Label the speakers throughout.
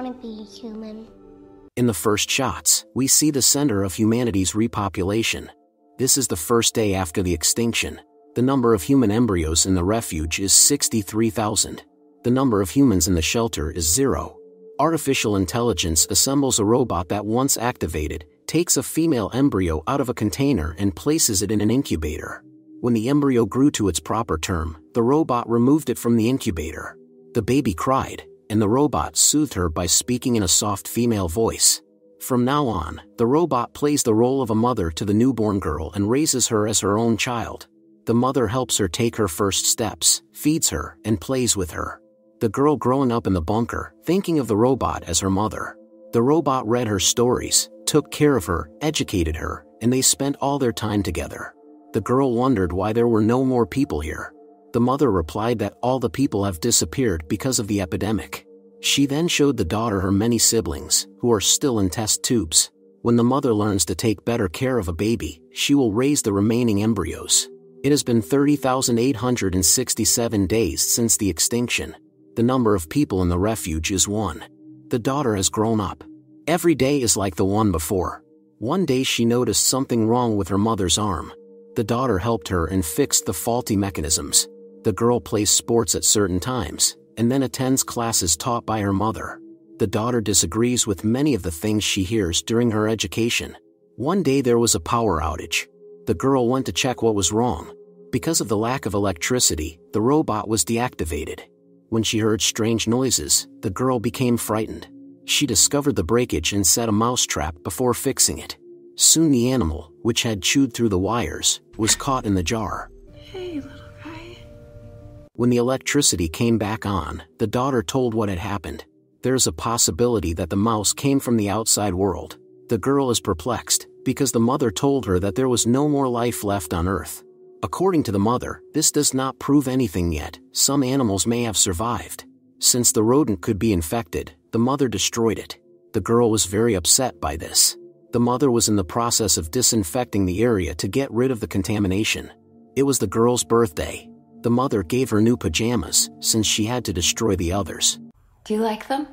Speaker 1: want to be human.
Speaker 2: In the first shots, we see the center of humanity's repopulation. This is the first day after the extinction. The number of human embryos in the refuge is 63,000. The number of humans in the shelter is 0. Artificial intelligence assembles a robot that, once activated, takes a female embryo out of a container and places it in an incubator. When the embryo grew to its proper term, the robot removed it from the incubator. The baby cried, and the robot soothed her by speaking in a soft female voice. From now on, the robot plays the role of a mother to the newborn girl and raises her as her own child. The mother helps her take her first steps, feeds her, and plays with her. The girl growing up in the bunker, thinking of the robot as her mother. The robot read her stories, took care of her, educated her, and they spent all their time together. The girl wondered why there were no more people here. The mother replied that all the people have disappeared because of the epidemic. She then showed the daughter her many siblings, who are still in test tubes. When the mother learns to take better care of a baby, she will raise the remaining embryos. It has been 30,867 days since the extinction. The number of people in the refuge is 1. The daughter has grown up. Every day is like the one before. One day she noticed something wrong with her mother's arm. The daughter helped her and fixed the faulty mechanisms. The girl plays sports at certain times, and then attends classes taught by her mother. The daughter disagrees with many of the things she hears during her education. One day there was a power outage. The girl went to check what was wrong. Because of the lack of electricity, the robot was deactivated. When she heard strange noises, the girl became frightened. She discovered the breakage and set a mousetrap before fixing it. Soon the animal, which had chewed through the wires, was caught in the jar.
Speaker 3: Hey, little guy.
Speaker 2: When the electricity came back on, the daughter told what had happened. There's a possibility that the mouse came from the outside world. The girl is perplexed, because the mother told her that there was no more life left on Earth. According to the mother, this does not prove anything yet. Some animals may have survived. Since the rodent could be infected, the mother destroyed it. The girl was very upset by this. The mother was in the process of disinfecting the area to get rid of the contamination. It was the girl's birthday. The mother gave her new pajamas, since she had to destroy the others.
Speaker 3: Do you like them?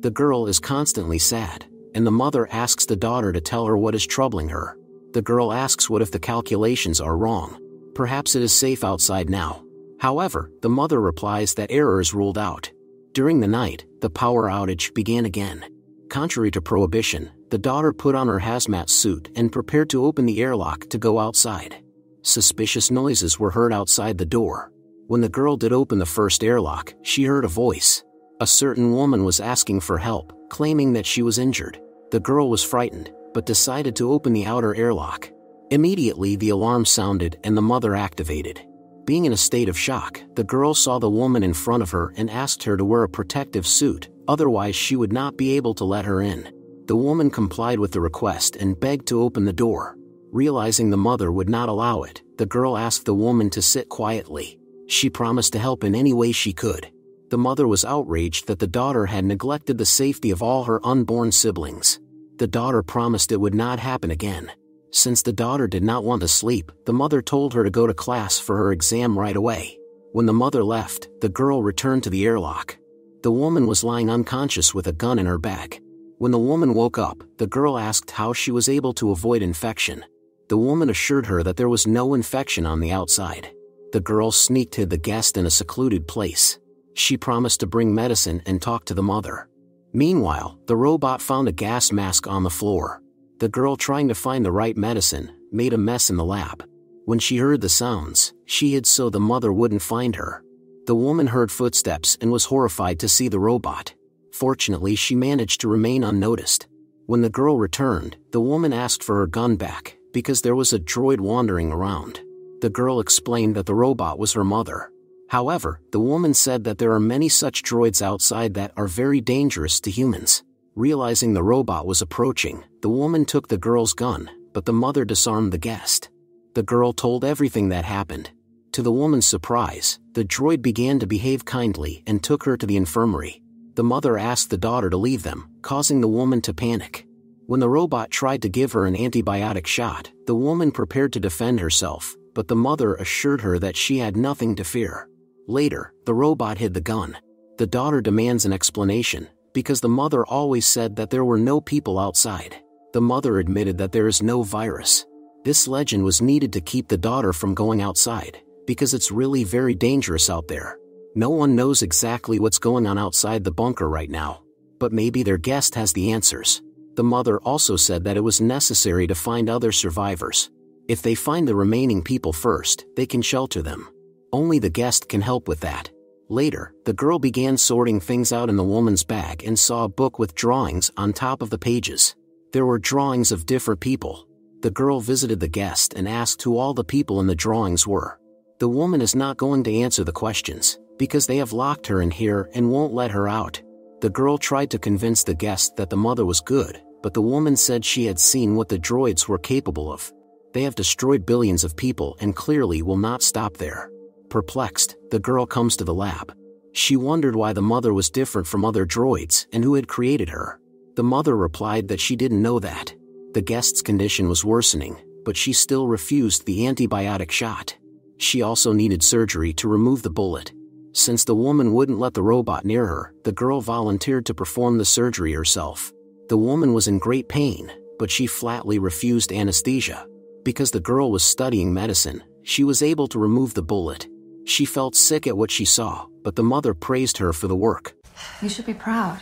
Speaker 2: The girl is constantly sad, and the mother asks the daughter to tell her what is troubling her. The girl asks what if the calculations are wrong. Perhaps it is safe outside now. However, the mother replies that error is ruled out. During the night, the power outage began again. Contrary to prohibition, the daughter put on her hazmat suit and prepared to open the airlock to go outside. Suspicious noises were heard outside the door. When the girl did open the first airlock, she heard a voice. A certain woman was asking for help, claiming that she was injured. The girl was frightened, but decided to open the outer airlock. Immediately the alarm sounded and the mother activated. Being in a state of shock, the girl saw the woman in front of her and asked her to wear a protective suit, otherwise she would not be able to let her in. The woman complied with the request and begged to open the door. Realizing the mother would not allow it, the girl asked the woman to sit quietly. She promised to help in any way she could. The mother was outraged that the daughter had neglected the safety of all her unborn siblings. The daughter promised it would not happen again. Since the daughter did not want to sleep, the mother told her to go to class for her exam right away. When the mother left, the girl returned to the airlock. The woman was lying unconscious with a gun in her bag. When the woman woke up, the girl asked how she was able to avoid infection. The woman assured her that there was no infection on the outside. The girl sneaked hid the guest in a secluded place. She promised to bring medicine and talk to the mother. Meanwhile, the robot found a gas mask on the floor. The girl, trying to find the right medicine, made a mess in the lab. When she heard the sounds, she hid so the mother wouldn't find her. The woman heard footsteps and was horrified to see the robot. Fortunately, she managed to remain unnoticed. When the girl returned, the woman asked for her gun back, because there was a droid wandering around. The girl explained that the robot was her mother. However, the woman said that there are many such droids outside that are very dangerous to humans. Realizing the robot was approaching, the woman took the girl's gun, but the mother disarmed the guest. The girl told everything that happened. To the woman's surprise, the droid began to behave kindly and took her to the infirmary. The mother asked the daughter to leave them, causing the woman to panic. When the robot tried to give her an antibiotic shot, the woman prepared to defend herself, but the mother assured her that she had nothing to fear. Later, the robot hid the gun. The daughter demands an explanation, because the mother always said that there were no people outside. The mother admitted that there is no virus. This legend was needed to keep the daughter from going outside, because it's really very dangerous out there. No one knows exactly what's going on outside the bunker right now, but maybe their guest has the answers. The mother also said that it was necessary to find other survivors. If they find the remaining people first, they can shelter them. Only the guest can help with that. Later, the girl began sorting things out in the woman's bag and saw a book with drawings on top of the pages. There were drawings of different people. The girl visited the guest and asked who all the people in the drawings were. The woman is not going to answer the questions, because they have locked her in here and won't let her out. The girl tried to convince the guest that the mother was good, but the woman said she had seen what the droids were capable of. They have destroyed billions of people and clearly will not stop there. Perplexed, the girl comes to the lab. She wondered why the mother was different from other droids and who had created her. The mother replied that she didn't know that. The guest's condition was worsening, but she still refused the antibiotic shot. She also needed surgery to remove the bullet. Since the woman wouldn't let the robot near her, the girl volunteered to perform the surgery herself. The woman was in great pain, but she flatly refused anesthesia. Because the girl was studying medicine, she was able to remove the bullet. She felt sick at what she saw, but the mother praised her for the work.
Speaker 3: You should be proud.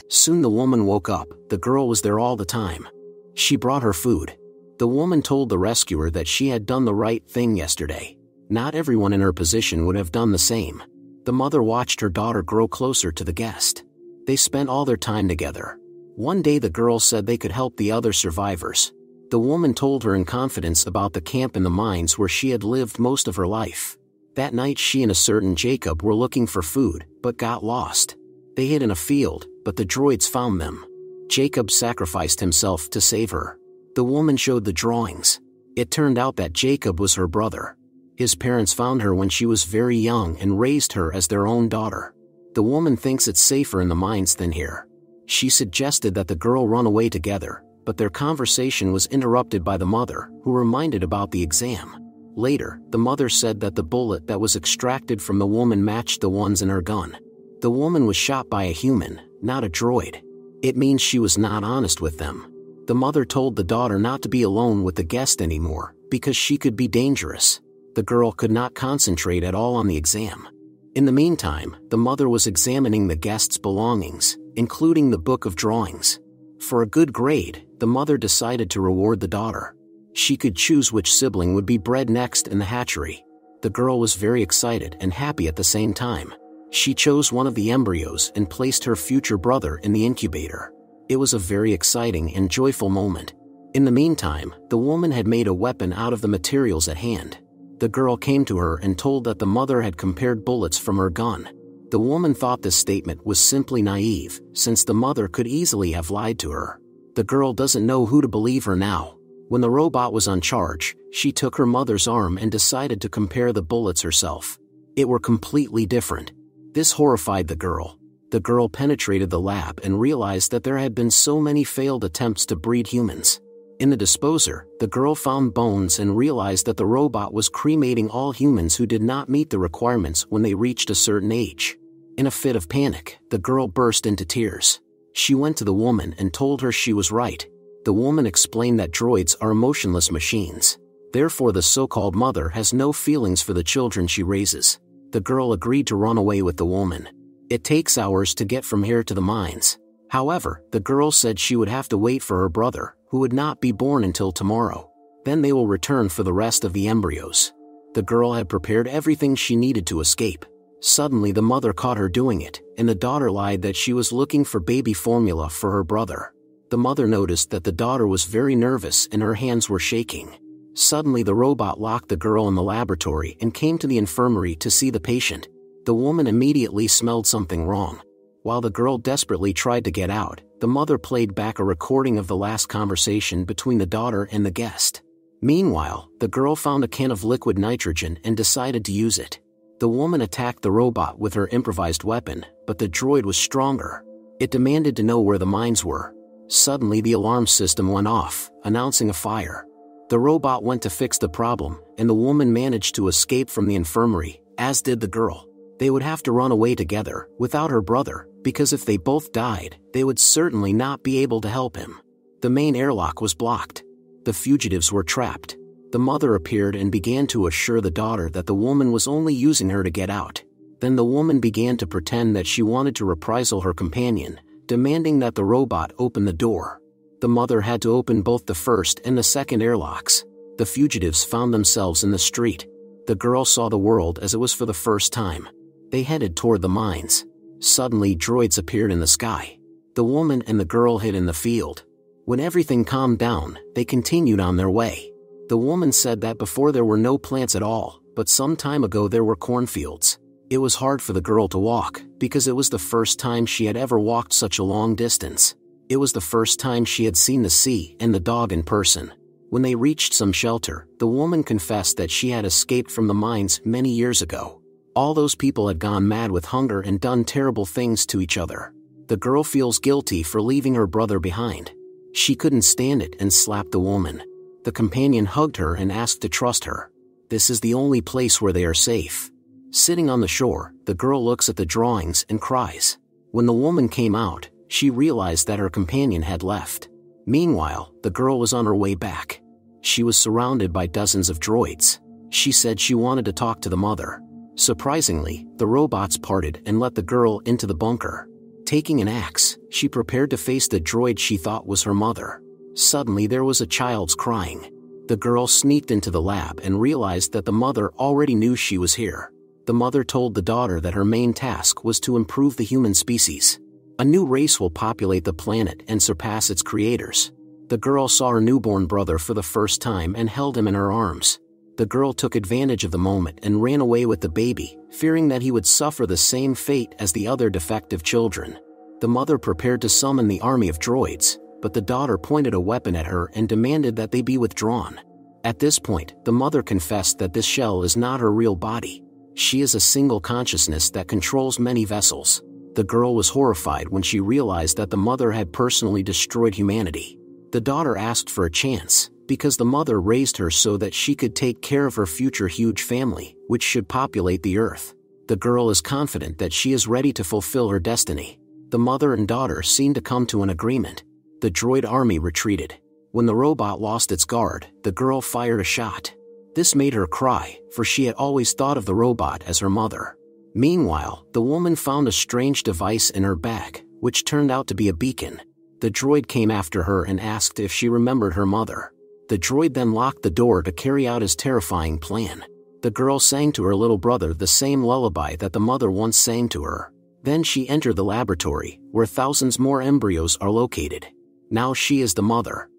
Speaker 2: Soon the woman woke up. The girl was there all the time. She brought her food. The woman told the rescuer that she had done the right thing yesterday. Not everyone in her position would have done the same. The mother watched her daughter grow closer to the guest. They spent all their time together. One day the girl said they could help the other survivors. The woman told her in confidence about the camp in the mines where she had lived most of her life. That night she and a certain Jacob were looking for food, but got lost. They hid in a field, but the droids found them. Jacob sacrificed himself to save her. The woman showed the drawings. It turned out that Jacob was her brother. His parents found her when she was very young and raised her as their own daughter. The woman thinks it's safer in the mines than here. She suggested that the girl run away together, but their conversation was interrupted by the mother, who reminded about the exam. Later, the mother said that the bullet that was extracted from the woman matched the ones in her gun. The woman was shot by a human, not a droid. It means she was not honest with them. The mother told the daughter not to be alone with the guest anymore, because she could be dangerous. The girl could not concentrate at all on the exam. In the meantime, the mother was examining the guest's belongings, including the book of drawings. For a good grade, the mother decided to reward the daughter. She could choose which sibling would be bred next in the hatchery. The girl was very excited and happy at the same time. She chose one of the embryos and placed her future brother in the incubator. It was a very exciting and joyful moment. In the meantime, the woman had made a weapon out of the materials at hand. The girl came to her and told that the mother had compared bullets from her gun. The woman thought this statement was simply naive, since the mother could easily have lied to her. The girl doesn't know who to believe her now. When the robot was on charge, she took her mother's arm and decided to compare the bullets herself. It were completely different. This horrified the girl. The girl penetrated the lab and realized that there had been so many failed attempts to breed humans. In the disposer, the girl found bones and realized that the robot was cremating all humans who did not meet the requirements when they reached a certain age. In a fit of panic, the girl burst into tears. She went to the woman and told her she was right. The woman explained that droids are emotionless machines. Therefore the so-called mother has no feelings for the children she raises. The girl agreed to run away with the woman. It takes hours to get from here to the mines. However, the girl said she would have to wait for her brother, who would not be born until tomorrow. Then they will return for the rest of the embryos. The girl had prepared everything she needed to escape. Suddenly the mother caught her doing it, and the daughter lied that she was looking for baby formula for her brother. The mother noticed that the daughter was very nervous and her hands were shaking. Suddenly the robot locked the girl in the laboratory and came to the infirmary to see the patient. The woman immediately smelled something wrong. While the girl desperately tried to get out, the mother played back a recording of the last conversation between the daughter and the guest. Meanwhile, the girl found a can of liquid nitrogen and decided to use it. The woman attacked the robot with her improvised weapon, but the droid was stronger. It demanded to know where the mines were. Suddenly the alarm system went off, announcing a fire. The robot went to fix the problem, and the woman managed to escape from the infirmary, as did the girl. They would have to run away together, without her brother, because if they both died, they would certainly not be able to help him. The main airlock was blocked. The fugitives were trapped. The mother appeared and began to assure the daughter that the woman was only using her to get out. Then the woman began to pretend that she wanted to reprisal her companion, demanding that the robot open the door. The mother had to open both the first and the second airlocks. The fugitives found themselves in the street. The girl saw the world as it was for the first time. They headed toward the mines. Suddenly droids appeared in the sky. The woman and the girl hid in the field. When everything calmed down, they continued on their way. The woman said that before there were no plants at all, but some time ago there were cornfields. It was hard for the girl to walk, because it was the first time she had ever walked such a long distance. It was the first time she had seen the sea and the dog in person. When they reached some shelter, the woman confessed that she had escaped from the mines many years ago. All those people had gone mad with hunger and done terrible things to each other. The girl feels guilty for leaving her brother behind. She couldn't stand it and slapped the woman. The companion hugged her and asked to trust her. This is the only place where they are safe. Sitting on the shore, the girl looks at the drawings and cries. When the woman came out, she realized that her companion had left. Meanwhile, the girl was on her way back. She was surrounded by dozens of droids. She said she wanted to talk to the mother. Surprisingly, the robots parted and let the girl into the bunker. Taking an axe, she prepared to face the droid she thought was her mother. Suddenly there was a child's crying. The girl sneaked into the lab and realized that the mother already knew she was here. The mother told the daughter that her main task was to improve the human species. A new race will populate the planet and surpass its creators. The girl saw her newborn brother for the first time and held him in her arms. The girl took advantage of the moment and ran away with the baby, fearing that he would suffer the same fate as the other defective children. The mother prepared to summon the army of droids, but the daughter pointed a weapon at her and demanded that they be withdrawn. At this point, the mother confessed that this shell is not her real body. She is a single consciousness that controls many vessels. The girl was horrified when she realized that the mother had personally destroyed humanity. The daughter asked for a chance, because the mother raised her so that she could take care of her future huge family, which should populate the earth. The girl is confident that she is ready to fulfill her destiny. The mother and daughter seemed to come to an agreement. The droid army retreated. When the robot lost its guard, the girl fired a shot. This made her cry, for she had always thought of the robot as her mother. Meanwhile, the woman found a strange device in her bag, which turned out to be a beacon. The droid came after her and asked if she remembered her mother. The droid then locked the door to carry out his terrifying plan. The girl sang to her little brother the same lullaby that the mother once sang to her. Then she entered the laboratory, where thousands more embryos are located. Now she is the mother.